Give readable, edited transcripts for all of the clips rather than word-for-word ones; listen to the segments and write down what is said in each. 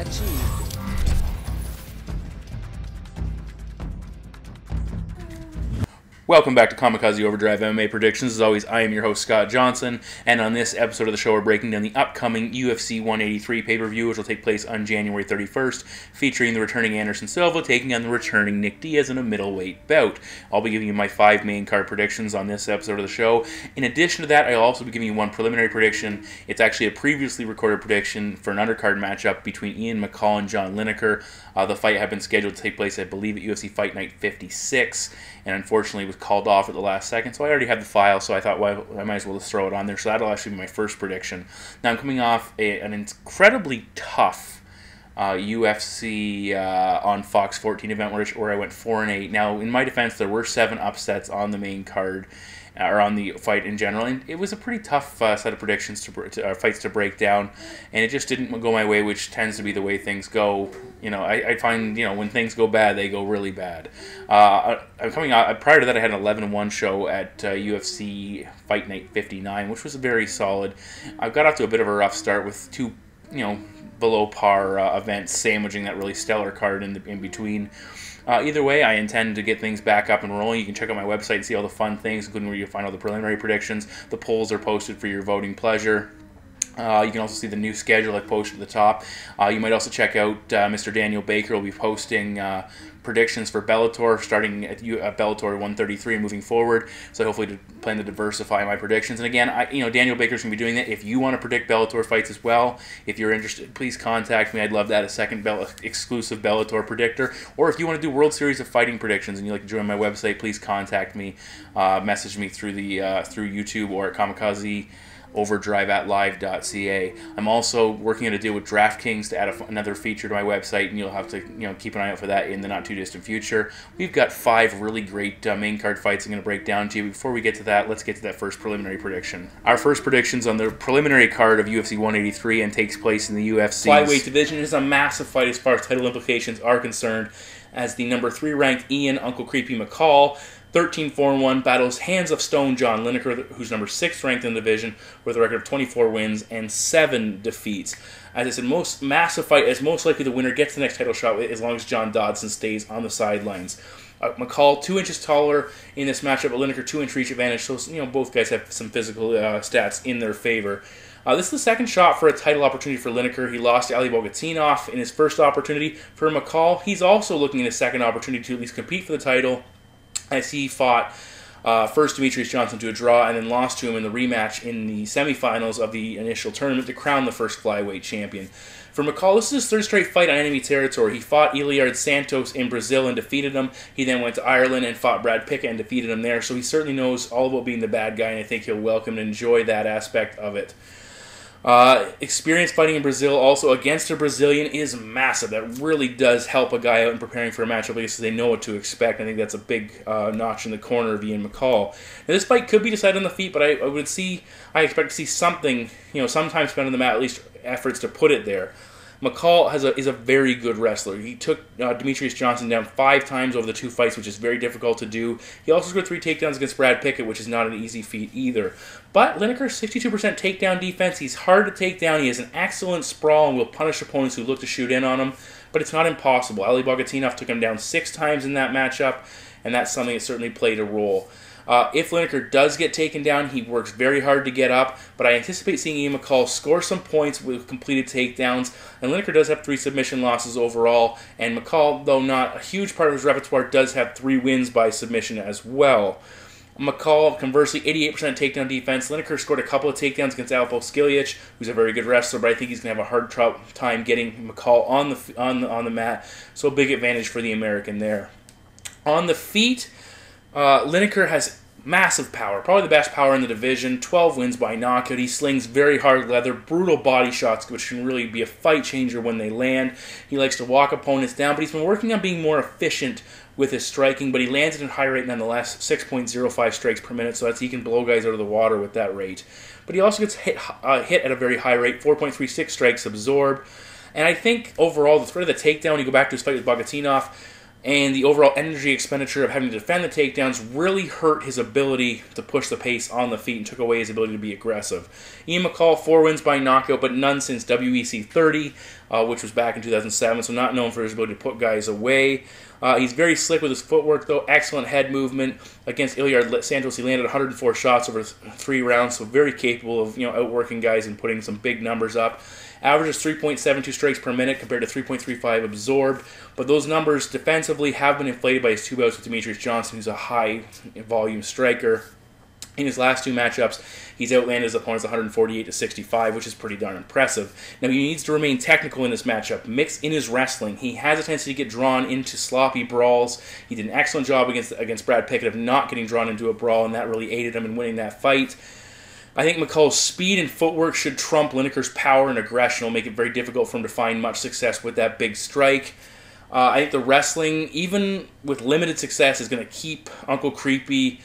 achieved. Welcome back to Kamikaze Overdrive MMA Predictions. As always, I am your host, Scott Johnson, and on this episode of the show, we're breaking down the upcoming UFC 183 pay-per-view, which will take place on January 31st, featuring the returning Anderson Silva taking on the returning Nick Diaz in a middleweight bout. I'll be giving you my 5 main card predictions on this episode of the show. In addition to that, I'll also be giving you one preliminary prediction. It's actually a previously recorded prediction for an undercard matchup between McCall and John Lineker. The fight had been scheduled to take place, I believe, at UFC Fight Night 56, and unfortunately was called off at the last second, so I already have the file, so I thought, well, I might as well just throw it on there. So that'll actually be my first prediction. Now, I'm coming off an incredibly tough UFC on Fox 14 event where I went 4-8. Now, in my defense, there were 7 upsets on the main card, or on the fight in general, and it was a pretty tough set of predictions fights to break down, and it just didn't go my way, which tends to be the way things go. You know, I find, when things go bad, they go really bad. I'm coming out prior to that. I had an 11-1 show at UFC Fight Night 59, which was very solid. I got off to a bit of a rough start with 2, below par events sandwiching that really stellar card in between. Either way, I intend to get things back up and rolling. You can check out my website and see all the fun things, including where you find all the preliminary predictions. The polls are posted for your voting pleasure. You can also see the new schedule I posted at the top. You might also check out Mr. Daniel Baker will be posting predictions for Bellator, starting at Bellator 133 and moving forward. So hopefully plan to diversify my predictions. And again, Daniel Baker's going to be doing that. If you want to predict Bellator fights as well, if you're interested, please contact me. I'd love to add a second exclusive Bellator predictor. Or if you want to do World Series of Fighting predictions and you'd like to join my website, please contact me. Message me through through YouTube or at Kamikaze Overdrive at live.ca. I'm also working on a deal with DraftKings to add another feature to my website, and you'll have to keep an eye out for that in the not too distant future. We've got 5 really great main card fights I'm going to break down to you. Before we get to that, let's get to that first preliminary prediction. Our first prediction's on the preliminary card of UFC 183 and takes place in the UFC flyweight division. It is a massive fight as far as title implications are concerned, as the number 3 ranked Ian Uncle Creepy McCall 13-4-1 battles Hands of Stone John Lineker, who's number 6 ranked in the division with a record of 24 wins and 7 defeats. As I said, most massive fight, as most likely the winner gets the next title shot as long as John Dodson stays on the sidelines. McCall 2 inches taller in this matchup, but Lineker 2-inch reach advantage, so both guys have some physical stats in their favor. This is the second shot for a title opportunity for Lineker. He lost to Ali Bogatinov in his first opportunity. For McCall, he's also looking at a second opportunity to at least compete for the title, as he fought first Demetrius Johnson to a draw and then lost to him in the rematch in the semifinals of the initial tournament to crown the first flyweight champion. For McCall, this is his 3rd straight fight on enemy territory. He fought Eliard Santos in Brazil and defeated him. He then went to Ireland and fought Brad Pickett and defeated him there. So he certainly knows all about being the bad guy, and I think he'll welcome and enjoy that aspect of it. Experience fighting in Brazil also against a Brazilian is massive. That really does help a guy out in preparing for a matchup because they know what to expect. I think that's a big notch in the corner of Ian McCall. Now, this fight could be decided on the feet, but I expect to see something, sometime spent on the mat, at least efforts to put it there. McCall is a very good wrestler. He took Demetrius Johnson down 5 times over the 2 fights, which is very difficult to do. He also scored 3 takedowns against Brad Pickett, which is not an easy feat either. But Lineker's 62% takedown defense. He's hard to take down. He has an excellent sprawl and will punish opponents who look to shoot in on him. But it's not impossible. Ali Bogatinov took him down 6 times in that matchup, and that's something that certainly played a role. If Lineker does get taken down, he works very hard to get up, but I anticipate seeing Ian McCall score some points with completed takedowns, and Lineker does have 3 submission losses overall, and McCall, though not a huge part of his repertoire, does have 3 wins by submission as well. McCall, conversely, 88% takedown defense. Lineker scored a couple of takedowns against Alpo Skilic, who's a very good wrestler, but I think he's going to have a hard time getting McCall on the mat, so a big advantage for the American there. On the feet, Lineker has massive power, probably the best power in the division, 12 wins by knockout. He slings very hard leather, brutal body shots, which can really be a fight changer when they land. He likes to walk opponents down, but he's been working on being more efficient with his striking, but he lands at a high rate nonetheless, 6.05 strikes per minute, so he can blow guys out of the water with that rate. But he also gets hit at a very high rate, 4.36 strikes absorbed. And I think overall, the threat of the takedown, you go back to his fight with Bogatinov, and the overall energy expenditure of having to defend the takedowns really hurt his ability to push the pace on the feet and took away his ability to be aggressive. Ian McCall, 4 wins by knockout, but none since WEC 30, which was back in 2007, so not known for his ability to put guys away. He's very slick with his footwork, though. Excellent head movement. Against Ilyar Santos, he landed 104 shots over 3 rounds, so very capable of outworking guys and putting some big numbers up. Averages 3.72 strikes per minute compared to 3.35 absorbed, but those numbers defensively have been inflated by his 2 bouts with Demetrius Johnson, who's a high-volume striker. In his last 2 matchups, he's outlanded his opponents 148-65, which is pretty darn impressive. Now, he needs to remain technical in this matchup, mixed in his wrestling. He has a tendency to get drawn into sloppy brawls. He did an excellent job against Brad Pickett of not getting drawn into a brawl, and that really aided him in winning that fight. I think McCall's speed and footwork should trump Lineker's power and aggression. It'll make it very difficult for him to find much success with that big strike. I think the wrestling, even with limited success, is going to keep Uncle Creepy,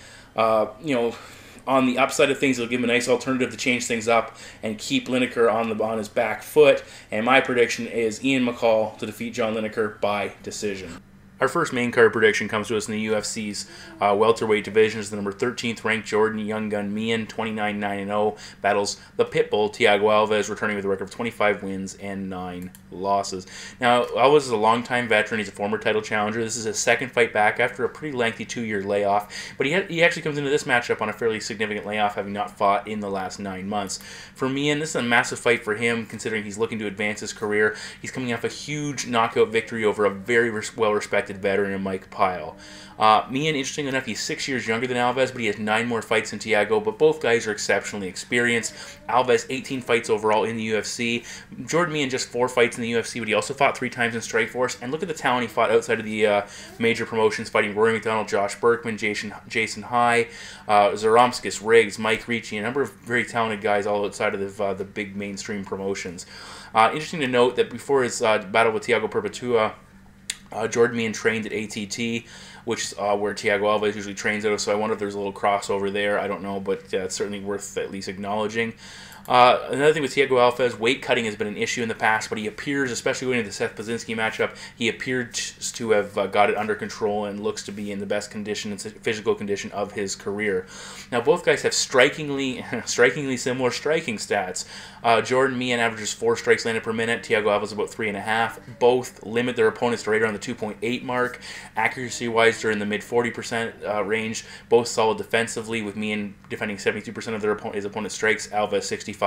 on the upside of things. It'll give him a nice alternative to change things up and keep Lineker on his back foot. And my prediction is Ian McCall to defeat John Lineker by decision. Our first main card prediction comes to us in the UFC's welterweight division. Is the number 13th ranked Jordan Young Gun Mian, 29-9-0, battles the Pitbull Thiago Alves, returning with a record of 25 wins and 9 losses. Now, Alves is a longtime veteran. He's a former title challenger. This is his 2nd fight back after a pretty lengthy 2-year layoff, but he actually comes into this matchup on a fairly significant layoff, having not fought in the last 9 months. For Mian, this is a massive fight for him, considering he's looking to advance his career. He's coming off a huge knockout victory over a very well-respected veteran in Mike Pyle. Mian, interesting enough, he's 6 years younger than Alves, but he has 9 more fights than Thiago, but both guys are exceptionally experienced. Alves, 18 fights overall in the UFC. Jordan Mian, just 4 fights in the UFC, but he also fought 3 times in Strikeforce, and look at the talent he fought outside of the major promotions, fighting Rory McDonald, Josh Berkman, Jason High, Zaromskis, Riggs, Mike Ricci, a number of very talented guys all outside of the big mainstream promotions. Interesting to note that before his battle with Thiago Perpetua, Jordan Mian trained at ATT, which is where Thiago Alves usually trains out of, so I wonder if there's a little crossover there. I don't know, but it's certainly worth at least acknowledging. Another thing with Thiago Alves, weight cutting has been an issue in the past, but he appears, especially going into the Seth Pazinski matchup, he appeared to have got it under control and looks to be in the best condition and physical condition of his career. Now, both guys have strikingly similar striking stats. Jordan Mian averages 4 strikes landed per minute. Thiago Alves about 3.5. Both limit their opponents to right around the 2.8 mark. Accuracy-wise, they're in the mid-40% range. Both solid defensively, with Mian defending 72% of his opponent's strikes, Alves 65%.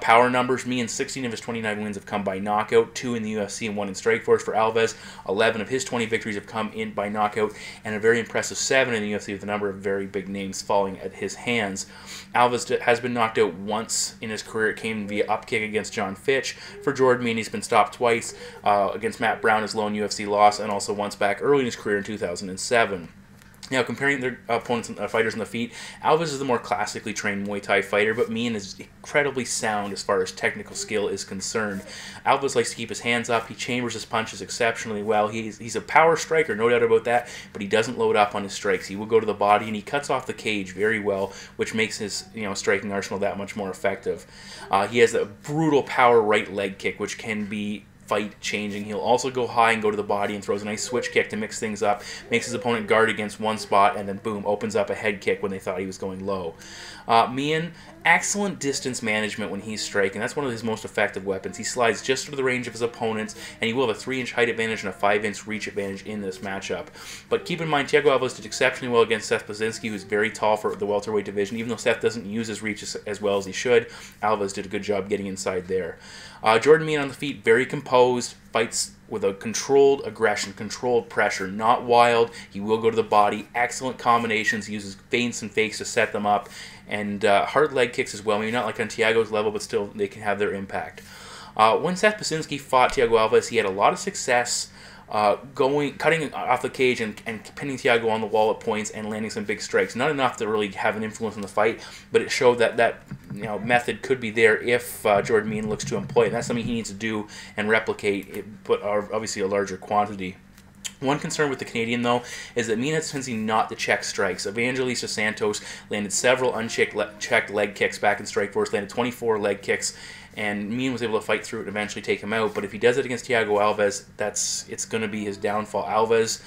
Power numbers, Mian, 16 of his 29 wins have come by knockout, 2 in the UFC and 1 in Strikeforce. For Alves, 11 of his 20 victories have come in by knockout, and a very impressive 7 in the UFC, with a number of very big names falling at his hands. Alves has been knocked out once in his career. It came via upkick against John Fitch. For Jordan Mian, he's been stopped twice, against Matt Brown, his lone UFC loss, and also once back early in his career in 2007. Now, comparing their opponents and fighters on the feet, Alves is the more classically trained Muay Thai fighter, but Mian is incredibly sound as far as technical skill is concerned. Alves likes to keep his hands up. He chambers his punches exceptionally well. He's a power striker, no doubt about that, but he doesn't load up on his strikes. He will go to the body, and he cuts off the cage very well, which makes his striking arsenal that much more effective. He has a brutal power right leg kick, which can be fight changing. He'll also go high and go to the body and throws a nice switch kick to mix things up, makes his opponent guard against one spot, and then boom, opens up a head kick when they thought he was going low. Mian, excellent distance management when he's striking. That's one of his most effective weapons. He slides just out of the range of his opponents, and he will have a 3-inch height advantage and a 5-inch reach advantage in this matchup. But keep in mind, Thiago Alves did exceptionally well against Seth Pazinski, who's very tall for the welterweight division. Even though Seth doesn't use his reach as well as he should, Alves did a good job getting inside there. Jordan Mian on the feet, very composed, fights with a controlled aggression, controlled pressure, not wild. He will go to the body. Excellent combinations. He uses feints and fakes to set them up. And hard leg kicks as well. Maybe not like on Thiago's level, but still they can have their impact. When Seth Pazinski fought Thiago Alves, he had a lot of success cutting off the cage and pinning Thiago on the wall at points and landing some big strikes. Not enough to really have an influence on the fight, but it showed that method could be there if Jordan Mian looks to employ it. And that's something he needs to do and replicate, but obviously a larger quantity. One concern with the Canadian, though, is that Mian has a tendency not to check strikes. Evangelista Santos landed several unchecked leg kicks back in Strikeforce, landed 24 leg kicks and Miesha was able to fight through it and eventually take him out. But if he does it against Thiago Alves, it's going to be his downfall. Alves,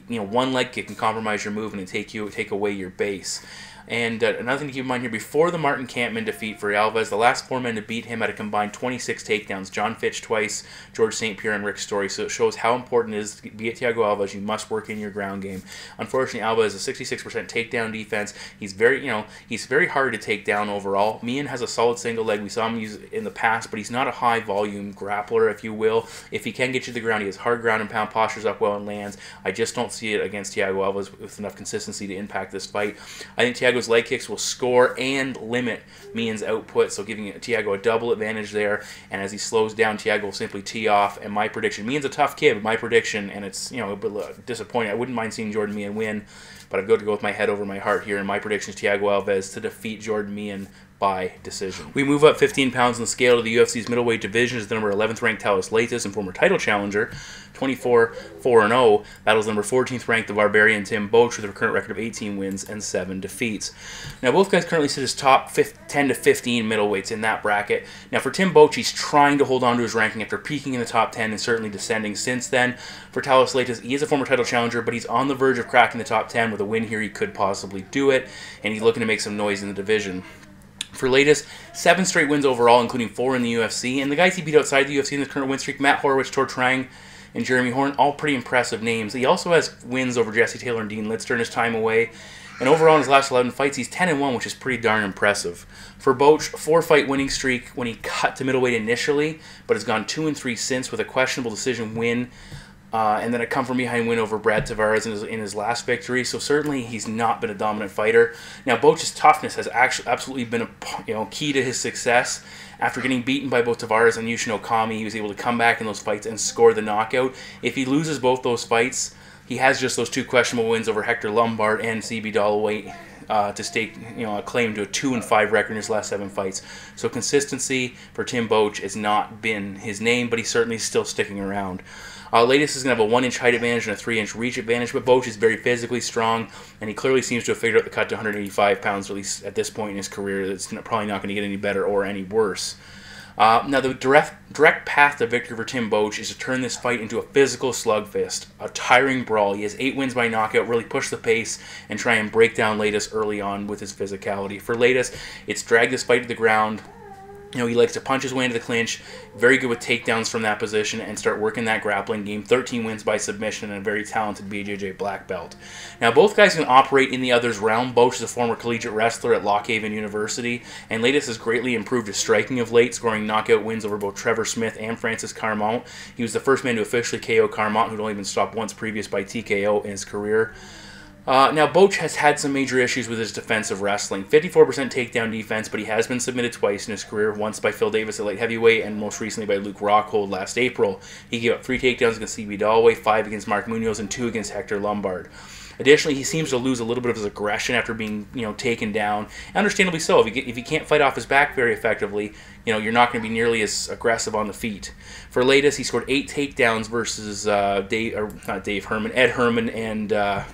one leg kick can compromise your movement and take away your base. And another thing to keep in mind here, before the Martin Kampmann defeat for Alves, the last 4 men to beat him had a combined 26 takedowns. John Fitch twice, George St. Pierre, and Rick Story. So it shows how important it is to be at Thiago Alves. You must work in your ground game. Unfortunately, Alves has a 66% takedown defense. He's very hard to take down overall. Miesha has a solid single leg. We saw him use it in the past, but he's not a high volume grappler, if you will. If he can get you to the ground, he has hard ground and pound, postures up well and lands. I just don't see it against Thiago Alves with enough consistency to impact this fight. I think Thiago's leg kicks will score and limit Miesha's output, so giving Thiago a double advantage there. And as he slows down, Thiago will simply tee off. And my prediction, Miesha's a tough kid, but my prediction, and it's a bit disappointing. I wouldn't mind seeing Jordan Miesha win, but I've got to go with my head over my heart here. And my prediction is Thiago Alves to defeat Jordan Miesha by decision. We move up 15 pounds in the scale to the UFC's middleweight division as the number 11th ranked Thales Leites and former title challenger, 24-4-0, battles number 14th ranked the Barbarian Tim Boetsch with a current record of 18 wins and 7 defeats. Now both guys currently sit as top 10 to 15 middleweights in that bracket. Now for Tim Boetsch, he's trying to hold on to his ranking after peaking in the top 10 and certainly descending since then. For Thales Leites, he is a former title challenger, but he's on the verge of cracking the top 10. With a win here, he could possibly do it, and he's looking to make some noise in the division. For Leites, 7 straight wins overall, including 4 in the UFC. And the guys he beat outside the UFC in the current win streak, Matt Horowitz, Tor Trang, and Jeremy Horn, all pretty impressive names. He also has wins over Jesse Taylor and Dean Litz during his time away. And overall in his last 11 fights, he's 10-1, which is pretty darn impressive. For Boetsch, 4-fight winning streak when he cut to middleweight initially, but has gone 2-3 since with a questionable decision win. And then a come-from-behind win over Brad Tavares in his last victory. So certainly he's not been a dominant fighter. Now Boetsch's toughness has actually absolutely been a key to his success. After getting beaten by both Tavares and Yushin Okami, he was able to come back in those fights and score the knockout. If he loses both those fights, he has just those 2 questionable wins over Hector Lombard and CB Dalloway to stake a claim to a 2-5 record in his last 7 fights. So consistency for Tim Boetsch has not been his name, but he's certainly still sticking around. Leites is going to have a 1-inch height advantage and a 3-inch reach advantage, but Boetsch is very physically strong, and he clearly seems to have figured out the cut to 185 pounds, at least at this point in his career. It's probably not going to get any better or any worse. Now, the direct path to victory for Tim Boetsch is to turn this fight into a physical slugfest, a tiring brawl. He has 8 wins by knockout, really push the pace, and try and break down Leites early on with his physicality. For Leites, it's drag this fight to the ground. He likes to punch his way into the clinch, very good with takedowns from that position, and start working that grappling game. 13 wins by submission and a very talented BJJ black belt. Now, both guys can operate in the other's realm. Boetsch is a former collegiate wrestler at Lock Haven University, and Leites has greatly improved his striking of late, scoring knockout wins over both Trevor Smith and Francis Carmont. He was the first man to officially KO Carmont, who'd only been stopped once previous by TKO in his career. Now, Boetsch has had some major issues with his defensive wrestling. 54% takedown defense, but he has been submitted twice in his career, once by Phil Davis at light heavyweight, and most recently by Luke Rockhold last April. He gave up 3 takedowns against CB Dalloway, 5 against Mark Munoz, and 2 against Hector Lombard. Additionally, he seems to lose a little bit of his aggression after being, taken down. Understandably so. If he can't fight off his back very effectively, you're not going to be nearly as aggressive on the feet. For Leites, he scored 8 takedowns versus Ed Herman and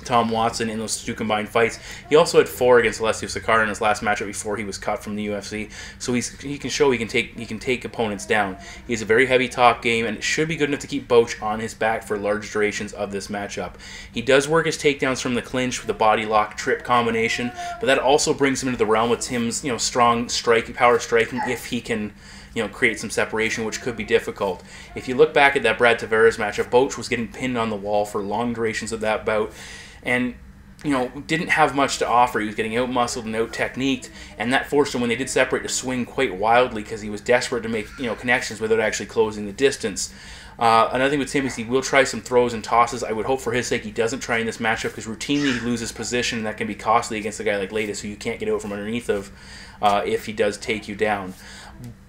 Tom Watson in those 2 combined fights. He also had 4 against Alessio Sakara in his last matchup before he was cut from the UFC. So he can show he can take opponents down. He has a very heavy top game, and it should be good enough to keep Boetsch on his back for large durations of this matchup. He does work his takedowns from the clinch with a body lock trip combination, but that also brings him into the realm with Tim's strong power striking if he can create some separation, which could be difficult. If you look back at that Brad Tavares matchup, Boetsch was getting pinned on the wall for long durations of that bout, and didn't have much to offer. He was getting out-muscled and out-techniqued, and that forced him, when they did separate, to swing quite wildly because he was desperate to make connections without actually closing the distance. Another thing with Tim is he will try some throws and tosses. I would hope for his sake he doesn't try in this matchup, because routinely he loses position, and that can be costly against a guy like Leites, who you can't get out from underneath of if he does take you down.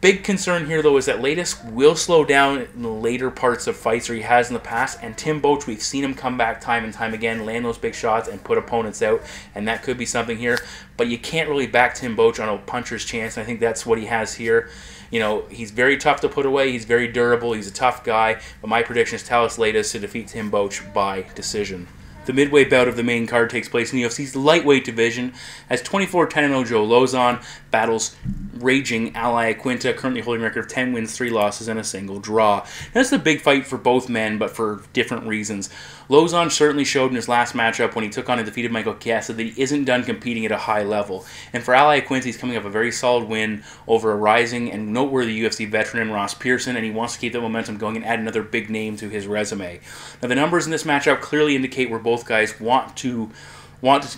Big concern here, though, is that Leites will slow down in the later parts of fights, or he has in the past, and Tim Boetsch, we've seen him come back time and time again, land those big shots, and put opponents out, and that could be something here. But you can't really back Tim Boetsch on a puncher's chance, and I think that's what he has here. He's very tough to put away, he's very durable, he's a tough guy, but my prediction is Thales Leites to defeat Tim Boetsch by decision. The midway bout of the main card takes place in the UFC's lightweight division as 24-10-0 Joe Lauzon battles raging Iaquinta, currently holding a record of 10 wins, 3 losses, and a single draw. Now, this is a big fight for both men, but for different reasons. Lauzon certainly showed in his last matchup when he took on and defeated McCall that he isn't done competing at a high level. And for Iaquinta, he's coming up a very solid win over a rising and noteworthy UFC veteran in Ross Pearson, and he wants to keep that momentum going and add another big name to his resume. Now, the numbers in this matchup clearly indicate where both guys want to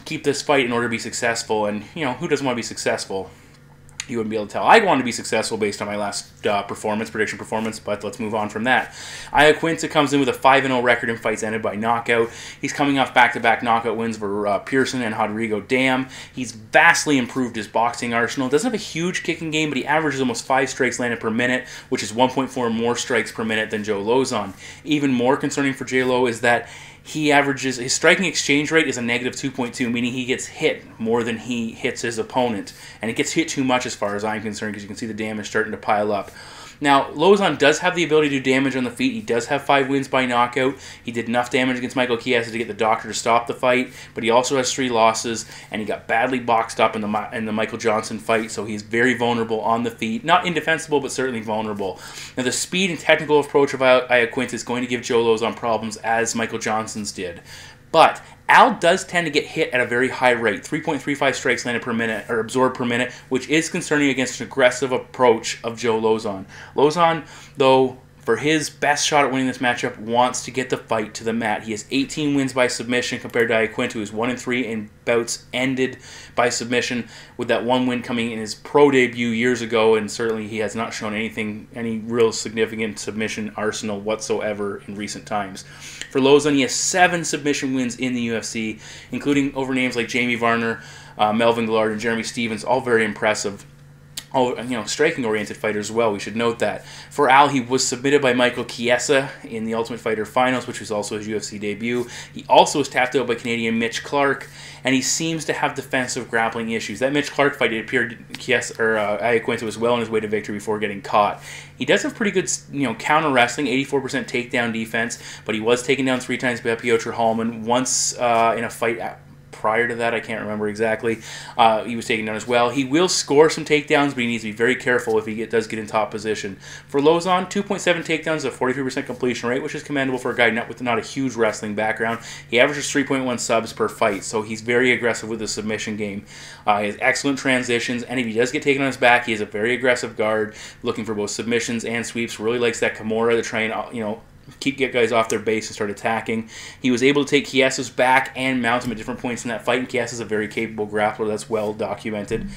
keep this fight in order to be successful, and, you know, who doesn't want to be successful? You wouldn't be able to tell. I'd want to be successful based on my last prediction performance, but let's move on from that. Iaquinta comes in with a 5-0 record in fights ended by knockout. He's coming off back-to-back knockout wins for Pearson and Rodrigo Dam. He's vastly improved his boxing arsenal. Doesn't have a huge kicking game, but he averages almost 5 strikes landed per minute, which is 1.4 more strikes per minute than Joe Lauzon. Even more concerning for J-Lo is that his striking exchange rate is a negative 2.2, meaning he gets hit more than he hits his opponent. And it gets hit too much as far as I'm concerned, because you can see the damage starting to pile up. Now, Lauzon does have the ability to do damage on the feet. He does have 5 wins by knockout. He did enough damage against McCall to get the doctor to stop the fight, but he also has 3 losses, and he got badly boxed up in the Michael Johnson fight, so he's very vulnerable on the feet. Not indefensible, but certainly vulnerable. Now, the speed and technical approach of Iaquinta is going to give Joe Lauzon problems, as Michael Johnson's did. But Al does tend to get hit at a very high rate, 3.35 strikes landed per minute, or absorbed per minute, which is concerning against an aggressive approach of Joe Lauzon. Lauzon, though, for his best shot at winning this matchup, wants to get the fight to the mat. He has 18 wins by submission compared to Iaquinta, who's 1-3 in bouts ended by submission, with that 1 win coming in his pro debut years ago, and certainly he has not shown any real significant submission arsenal whatsoever in recent times. For Lauzon, he has 7 submission wins in the UFC, including over names like Jimy Varner, Melvin Guillard, and Jeremy Stevens, all very impressive. Striking-oriented fighter as well, we should note that. For Al, he was submitted by Michael Chiesa in the Ultimate Fighter Finals, which was also his UFC debut. He also was tapped out by Canadian Mitch Clark, and he seems to have defensive grappling issues. That Mitch Clark fight, it appeared Iaquinta was well on his way to victory before getting caught. He does have pretty good, counter wrestling, 84% takedown defense, but he was taken down 3 times by Piotr Hallman, once in a fight prior to that, I can't remember exactly. He was taken down as well. He will score some takedowns, but he needs to be very careful if he does get in top position. For Lauzon, 2.7 takedowns, a 43% completion rate, which is commendable for a guy with not a huge wrestling background. He averages 3.1 subs per fight, so he's very aggressive with the submission game. He has excellent transitions, and if he does get taken on his back, he has a very aggressive guard, looking for both submissions and sweeps. Really likes that Kimura to try and, get guys off their base and start attacking. He was able to take Chiesa's back and mount him at different points in that fight, and Chiesa's a very capable grappler. That's well documented.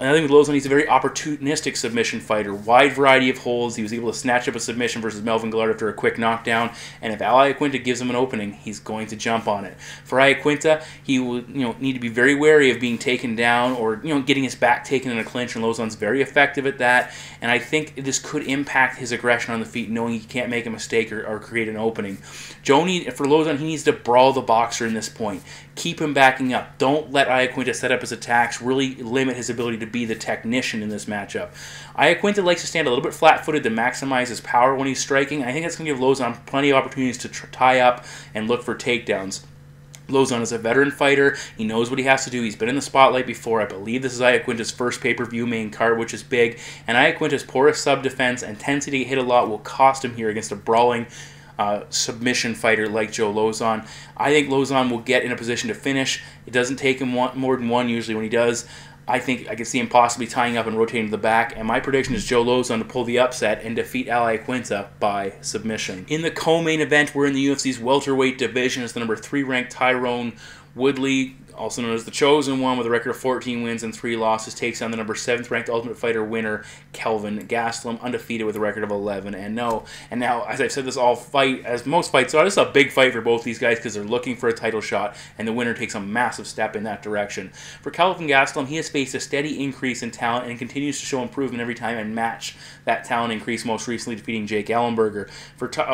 Another thing with Lauzon, he's a very opportunistic submission fighter. Wide variety of holds. He was able to snatch up a submission versus Melvin Guillard after a quick knockdown, and if Iaquinta gives him an opening, he's going to jump on it. For Iaquinta, he will need to be very wary of being taken down or getting his back taken in a clinch, and Lauzon's very effective at that, and I think this could impact his aggression on the feet, knowing he can't make a mistake or create an opening. For Lauzon, he needs to brawl the boxer in this point. Keep him backing up. Don't let Iaquinta set up his attacks. Really limit his ability to be the technician in this matchup. Iaquinta likes to stand a little bit flat-footed to maximize his power when he's striking. I think that's going to give Lauzon plenty of opportunities to tie up and look for takedowns. Lauzon is a veteran fighter. He knows what he has to do. He's been in the spotlight before. I believe this is Iaquinta's first pay-per-view main card, which is big. And Iaquinta's porous sub-defense and tendency to hit a lot will cost him here against a brawling submission fighter like Joe Lauzon. I think Lauzon will get in a position to finish. It doesn't take him more than one usually. When he does, I think I can see him possibly tying up and rotating to the back, and my prediction is Joe Lauzon to pull the upset and defeat Iaquinta by submission. In the co-main event, we're in the UFC's welterweight division as the number 3 ranked Tyron Woodley, also known as the Chosen One, with a record of 14 wins and 3 losses, takes on the number 7th ranked Ultimate Fighter winner, Kelvin Gastelum, undefeated with a record of 11-0. And now, as I've said, as most fights are, this is a big fight for both these guys because they're looking for a title shot, and the winner takes a massive step in that direction. For Kelvin Gastelum, he has faced a steady increase in talent and continues to show improvement every time and match that talent increase, most recently defeating Jake Ellenberger.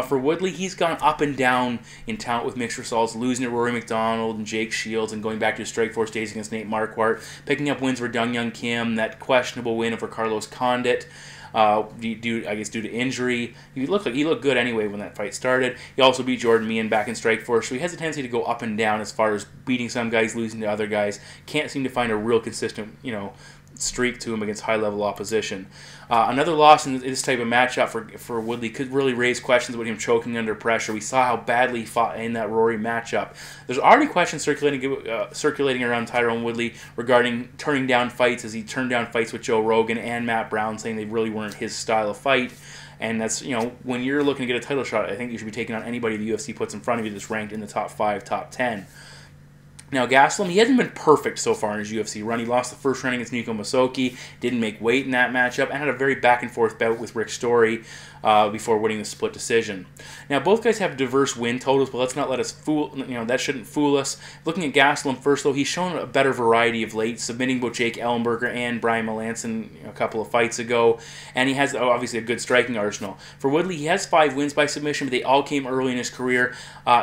For Woodley, he's gone up and down in talent with mixed results, losing to Rory McDonald and Jake Shields and going back to his Strikeforce days against Nate Marquardt, picking up wins for Dong Young Kim, that questionable win over Carlos Condit. I guess due to injury. He looked good anyway when that fight started. He also beat Jordan Meehan back in Strikeforce, so he has a tendency to go up and down as far as beating some guys, losing to other guys. Can't seem to find a real consistent, streak to him against high-level opposition. Another loss in this type of matchup for Woodley could really raise questions about him choking under pressure. We saw how badly he fought in that Rory matchup. There's already questions circulating around Tyron Woodley regarding turning down fights, as he turned down fights with Joe Rogan and Matt Brown, saying they really weren't his style of fight. And that's, when you're looking to get a title shot, I think you should be taking on anybody the UFC puts in front of you that's ranked in the top 5, top 10. Now, Gastelum, he hasn't been perfect so far in his UFC run. He lost the first round against Nico Masoki, didn't make weight in that matchup, and had a very back-and-forth bout with Rick Story before winning the split decision. Now, both guys have diverse win totals, but let's not let us that shouldn't fool us. Looking at Gastelum first, though, he's shown a better variety of late, submitting both Jake Ellenberger and Brian Melanson a couple of fights ago, and he has, obviously, a good striking arsenal. For Woodley, he has 5 wins by submission, but they all came early in his career.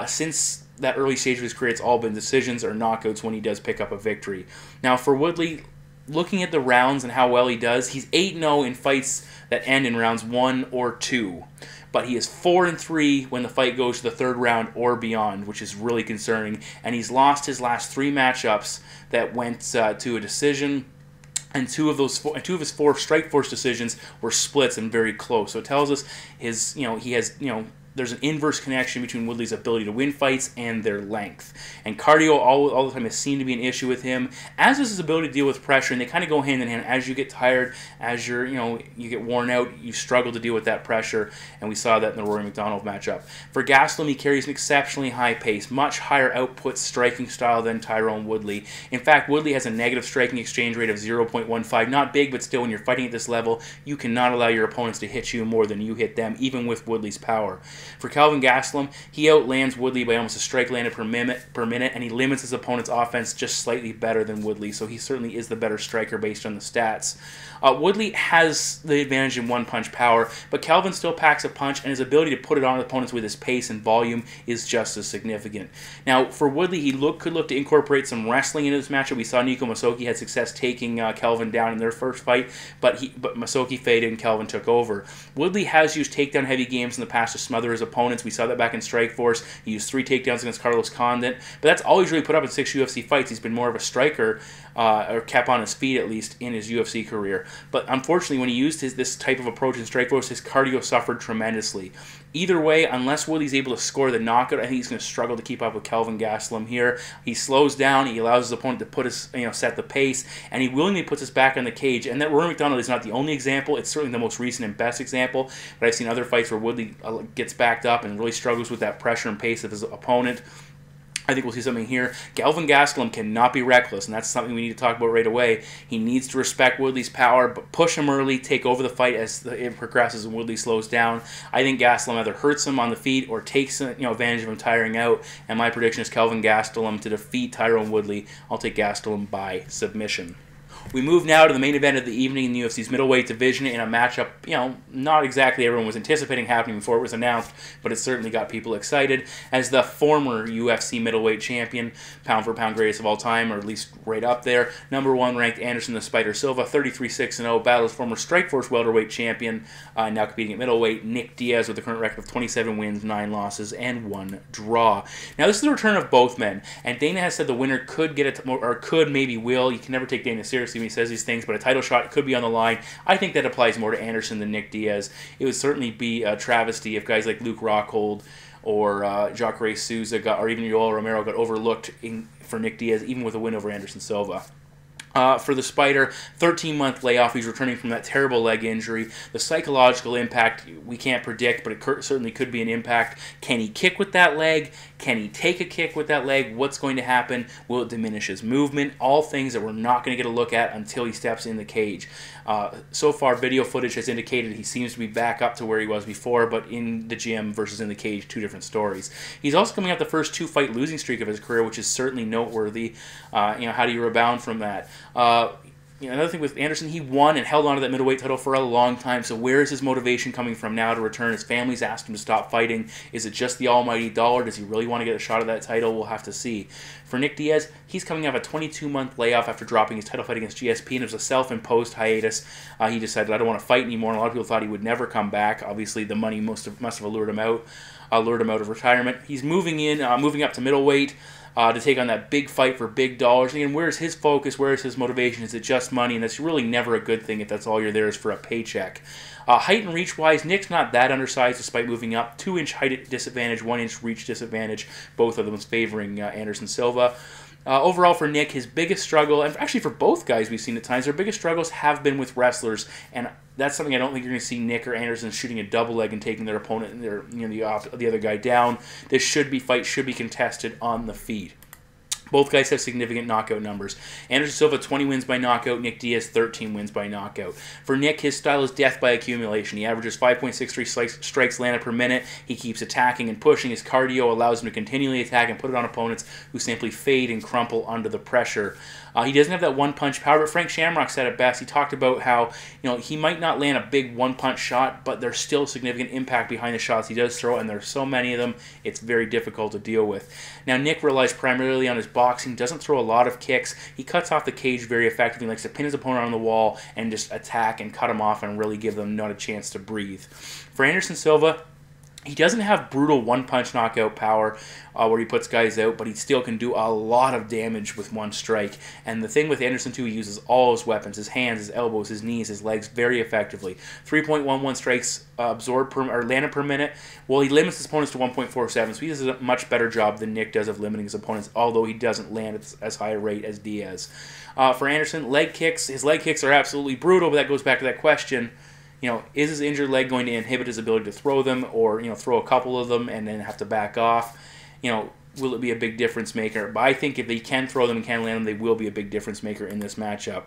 Since that early stage of his career, it's all been decisions or knockouts when he does pick up a victory. Now, for Woodley, looking at the rounds and how well he does, he's 8-0 in fights that end in rounds 1 or 2. But he is 4-3 when the fight goes to the 3rd round or beyond, which is really concerning. And he's lost his last 3 matchups that went to a decision. And two of his 4 Strikeforce decisions were splits and very close. So it tells us there's an inverse connection between Woodley's ability to win fights and their length. And cardio all the time has seemed to be an issue with him, as is his ability to deal with pressure, and they kind of go hand in hand. As you get tired, as you get worn out, you struggle to deal with that pressure, and we saw that in the Rory McDonald matchup. For Gastelum, he carries an exceptionally high pace, much higher output striking style than Tyron Woodley. In fact, Woodley has a negative striking exchange rate of 0.15, not big, but still, when you're fighting at this level, you cannot allow your opponents to hit you more than you hit them, even with Woodley's power. For Kelvin Gastelum, he outlands Woodley by almost a strike landed per minute, and he limits his opponent's offense just slightly better than Woodley, so he certainly is the better striker based on the stats. Woodley has the advantage in one-punch power, but Kelvin still packs a punch, and his ability to put it on opponents with his pace and volume is just as significant. Now, for Woodley, he could look to incorporate some wrestling into this matchup. We saw Nico Masoki had success taking Kelvin down in their first fight, but Masoki faded and Kelvin took over. Woodley has used takedown-heavy games in the past to smother his opponents. We saw that back in Strikeforce. He used 3 takedowns against Carlos Condit, but that's all he's really put up in 6 UFC fights. He's been more of a striker, or kept on his feet at least, in his UFC career. But unfortunately, when he used this type of approach in Strikeforce, his cardio suffered tremendously. Either way, unless Woodley's able to score the knockout, I think he's going to struggle to keep up with Kelvin Gastelum here. He slows down, he allows his opponent to put set the pace, and he willingly puts us back on the cage. And that Rory McDonald is not the only example. It's certainly the most recent and best example, but I've seen other fights where Woodley gets backed up and really struggles with that pressure and pace of his opponent. I think we'll see something here. Kelvin Gastelum cannot be reckless, and that's something we need to talk about right away. He needs to respect Woodley's power, but push him early, take over the fight as it progresses and Woodley slows down. I think Gastelum either hurts him on the feet or takes advantage of him tiring out, and my prediction is Kelvin Gastelum to defeat Tyron Woodley. I'll take Gastelum by submission. We move now to the main event of the evening in the UFC's middleweight division in a matchup, not exactly everyone was anticipating happening before it was announced, but it certainly got people excited, as the former UFC middleweight champion, pound-for-pound greatest of all time, or at least right up there, #1 ranked Anderson the Spider Silva, 33-6-0, battles former Strikeforce welterweight champion, now competing at middleweight, Nick Diaz, with a current record of 27 wins, 9 losses, and 1 draw. Now, this is the return of both men, and Dana has said the winner could get it, or could, maybe will. You can never take Dana seriously when he says these things, but a title shot could be on the line. I think that applies more to Anderson than Nick Diaz. It would certainly be a travesty if guys like Luke Rockhold or Jacare Souza or even Yoel Romero got overlooked for Nick Diaz, even with a win over Anderson Silva. For the Spider, 13-month layoff. He's returning from that terrible leg injury. The psychological impact we can't predict, but it certainly could be an impact. Can he kick with that leg? Can he take a kick with that leg? What's going to happen? Will it diminish his movement? All things that we're not going to get a look at until he steps in the cage. So far, video footage has indicated he seems to be back up to where he was before, but in the gym versus in the cage, 2 different stories. He's also coming off the first 2-fight losing streak of his career, which is certainly noteworthy. How do you rebound from that? another thing with Anderson, he won and held on to that middleweight title for a long time. So where is his motivation coming from now to return? His family's asked him to stop fighting. Is it just the almighty dollar? Does he really want to get a shot at that title? We'll have to see. For Nick Diaz, he's coming off a 22-month layoff after dropping his title fight against GSP, and it was a self-imposed hiatus. He decided, I don't want to fight anymore, and a lot of people thought he would never come back. Obviously, the money must have lured him out of retirement. He's moving up to middleweight to take on that big fight for big dollars. Again, where's his focus? Where's his motivation? Is it just money? And that's really never a good thing if that's all you're there is for a paycheck. Height and reach-wise, Nick's not that undersized despite moving up. 2-inch height disadvantage, 1-inch reach disadvantage, both of them favoring Anderson Silva. Overall for Nick, his biggest struggle, and actually for both guys we've seen at times, their biggest struggles have been with wrestlers, and that's something I don't think you're going to see Nick or Anderson shooting a double leg and taking their opponent and the other guy down. This fight should be contested on the feet. Both guys have significant knockout numbers. Anderson Silva, 20 wins by knockout. Nick Diaz, 13 wins by knockout. For Nick, his style is death by accumulation. He averages 5.63 strikes landed per minute. He keeps attacking and pushing. His cardio allows him to continually attack and put it on opponents who simply fade and crumple under the pressure. He doesn't have that one-punch power, but Frank Shamrock said it best. He talked about how he might not land a big one-punch shot, but there's still significant impact behind the shots he does throw, and there's so many of them, it's very difficult to deal with. Now, Nick relies primarily on his boxing, doesn't throw a lot of kicks. He cuts off the cage very effectively, likes to pin his opponent on the wall and just attack and cut him off and really give them not a chance to breathe. For Anderson Silva, he doesn't have brutal one-punch knockout power where he puts guys out, but he still can do a lot of damage with one strike. And the thing with Anderson, too, he uses all his weapons, his hands, his elbows, his knees, his legs, very effectively. 3.11 strikes landed per minute. Well, he limits his opponents to 1.47, so he does a much better job than Nick does of limiting his opponents, although he doesn't land at as high a rate as Diaz. For Anderson, his leg kicks are absolutely brutal, but that goes back to that question. Is his injured leg going to inhibit his ability to throw them, or throw a couple of them and then have to back off? Will it be a big difference maker? But I think if they can throw them and can land them, they will be a big difference maker in this matchup.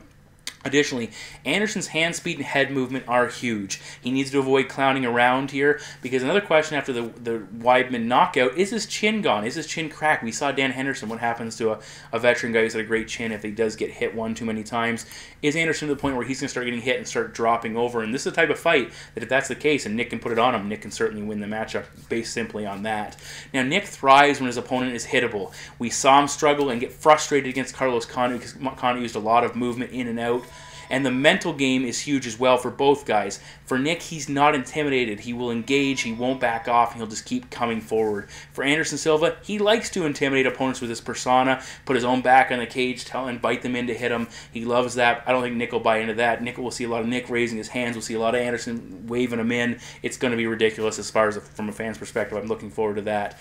Additionally, Anderson's hand speed and head movement are huge. He needs to avoid clowning around here, because another question after the Weidman knockout, is his chin gone? Is his chin cracked? We saw Dan Henderson, what happens to a veteran guy who's got a great chin if he does get hit one too many times. Is Anderson to the point where he's going to start getting hit and start dropping over? And this is the type of fight that if that's the case and Nick can put it on him, Nick can certainly win the matchup based simply on that. Now, Nick thrives when his opponent is hittable. We saw him struggle and get frustrated against Carlos Condit because Condit used a lot of movement in and out. And the mental game is huge as well for both guys. For Nick, he's not intimidated. He will engage, he won't back off, and he'll just keep coming forward. For Anderson Silva, he likes to intimidate opponents with his persona, put his own back on the cage, and bite them in to hit him. He loves that. I don't think Nick will buy into that. We'll see a lot of Nick raising his hands. We'll see a lot of Anderson waving him in. It's going to be ridiculous as far as from a fan's perspective. I'm looking forward to that.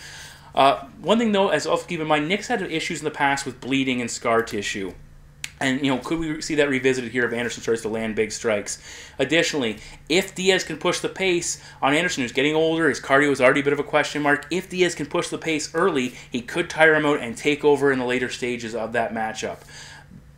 One thing, though, as also keep in mind, Nick's had issues in the past with bleeding and scar tissue. And, could we see that revisited here if Anderson starts to land big strikes? Additionally, if Diaz can push the pace on Anderson, who's getting older, his cardio is already a bit of a question mark, if Diaz can push the pace early, he could tire him out and take over in the later stages of that matchup.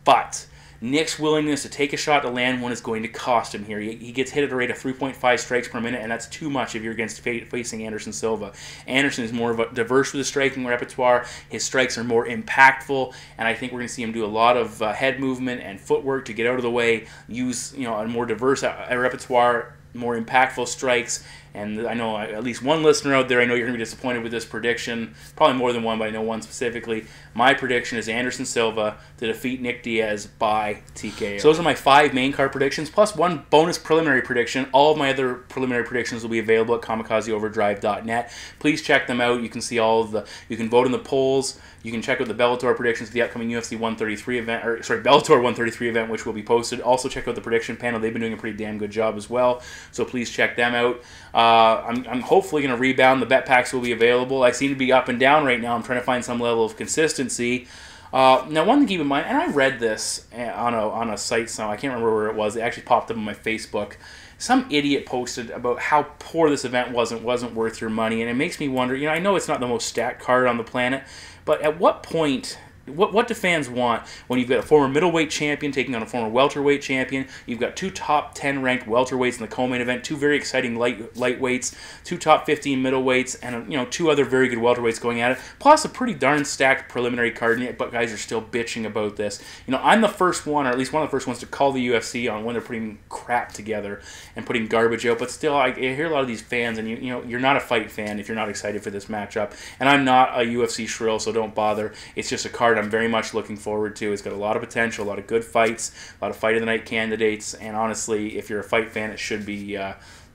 But Nick's willingness to take a shot to land one is going to cost him here. He gets hit at a rate of 3.5 strikes per minute, and that's too much if you're against facing Anderson Silva. Anderson is more diverse with his striking repertoire. His strikes are more impactful, and I think we're going to see him do a lot of head movement and footwork to get out of the way, use a more diverse repertoire, more impactful strikes. And I know at least one listener out there, I know you're going to be disappointed with this prediction. Probably more than one, but I know one specifically. My prediction is Anderson Silva to defeat Nick Diaz by TKO. So those are my 5 main card predictions, plus one bonus preliminary prediction. All of my other preliminary predictions will be available at kamikazeoverdrive.net. Please check them out. You can see all of you can vote in the polls. You can check out the Bellator predictions for the upcoming UFC 133 event, Bellator 133 event, which will be posted. Also check out the prediction panel. They've been doing a pretty damn good job as well, so please check them out. I'm hopefully going to rebound. The bet packs will be available. I seem to be up and down right now. I'm trying to find some level of consistency. Now, one thing to keep in mind, and I read this on a site, so I can't remember where it was. It actually popped up on my Facebook. Some idiot posted about how poor this event wasn't worth your money, and it makes me wonder. I know it's not the most stacked card on the planet, but at what point what do fans want when you've got a former middleweight champion taking on a former welterweight champion? You've got two top 10 ranked welterweights in the co-main event, two very exciting lightweights, two top 15 middleweights, and two other very good welterweights going at it. Plus a pretty darn stacked preliminary card, but guys are still bitching about this. I'm the first one, or at least one of the first ones, to call the UFC on when they're putting crap together and putting garbage out. But still, I hear a lot of these fans, and you're not a fight fan if you're not excited for this matchup. And I'm not a UFC shrill, so don't bother. It's just a card I'm very much looking forward to. It's got a lot of potential, a lot of good fights, a lot of fight of the night candidates, and honestly, if you're a fight fan, it should be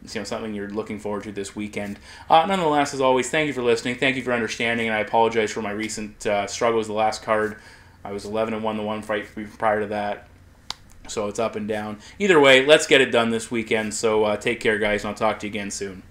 something you're looking forward to this weekend. Nonetheless, as always, thank you for listening. Thank you for understanding, and I apologize for my recent struggles. The last card, I was 11-1 the one fight prior to that, so it's up and down. Either way, let's get it done this weekend. So take care, guys, and I'll talk to you again soon.